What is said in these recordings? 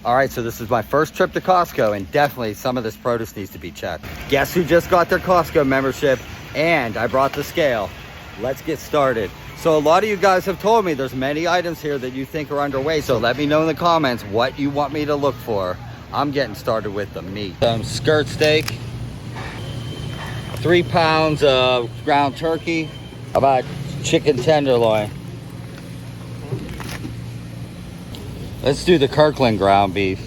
All right, so this is my first trip to Costco, and definitely some of this produce needs to be checked. Guess who just got their Costco membership? And I brought the scale. Let's get started. So a lot of you guys have told me there's many items here that you think are underweight, so let me know in the comments what you want me to look for. I'm getting started with the meat. Some skirt steak, 3 pounds of ground turkey, about chicken tenderloin. Let's do the Kirkland ground beef.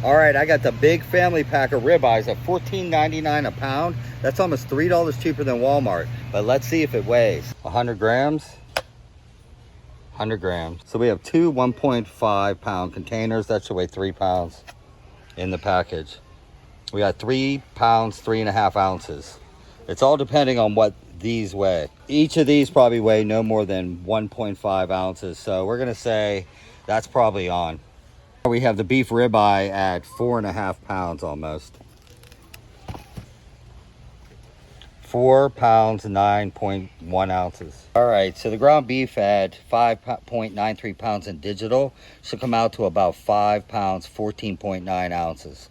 All right, I got the big family pack of ribeyes at $14.99 a pound. That's almost $3 cheaper than Walmart. But let's see if it weighs. 100 grams. 100 grams. So we have two 1.5 pound containers. That should weigh 3 pounds in the package. We got 3 pounds, 3.5 ounces. It's all depending on what these weigh. Each of these probably weigh no more than 1.5 ounces. So we're gonna say that's probably on. We have the beef ribeye at 4.5 pounds almost. 4 pounds, 9.1 ounces. All right, so the ground beef at 5.93 pounds in digital should come out to about 5 pounds, 14.9 ounces.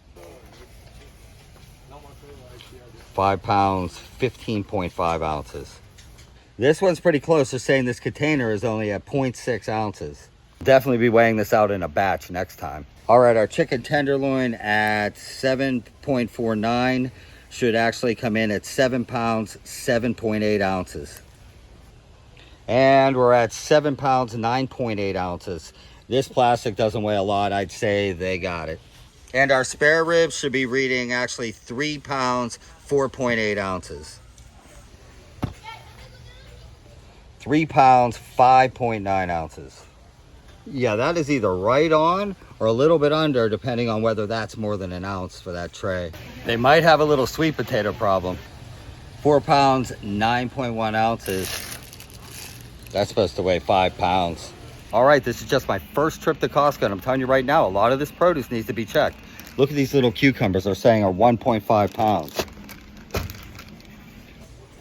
5 pounds, 15.5 ounces. This one's pretty close. They're saying this container is only at 0.6 ounces. Definitely be weighing this out in a batch next time. All right, our chicken tenderloin at 7.49 should actually come in at 7 pounds, 7.8 ounces. And we're at 7 pounds, 9.8 ounces. This plastic doesn't weigh a lot. I'd say they got it. And our spare ribs should be reading actually 3 pounds, 4.8 ounces. 3 pounds, 5.9 ounces. Yeah, that is either right on or a little bit under, depending on whether that's more than an ounce for that tray. They might have a little sweet potato problem. 4 pounds, 9.1 ounces. That's supposed to weigh 5 pounds. All right, this is just my first trip to Costco, and I'm telling you right now, a lot of this produce needs to be checked. Look at these little cucumbers. They're saying are 1.5 pounds.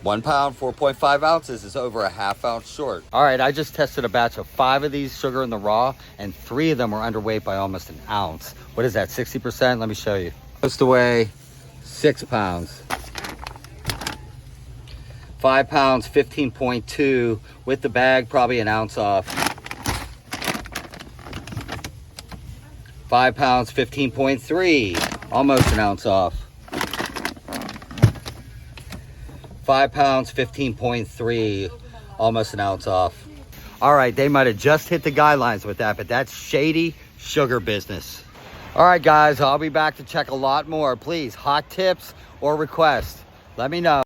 1 pound, 4.5 ounces is over a half ounce short. All right, I just tested a batch of 5 of these sugar in the raw, and 3 of them were underweight by almost an ounce. What is that, 60%? Let me show you. Supposed to weigh 6 pounds. 5 pounds, 15.2. With the bag, probably an ounce off. 5 pounds, 15.3. Almost an ounce off. 5 pounds, 15.3, almost an ounce off. All right, they might have just hit the guidelines with that, but that's shady sugar business. All right, guys, I'll be back to check a lot more. Please, hot tips or requests, let me know.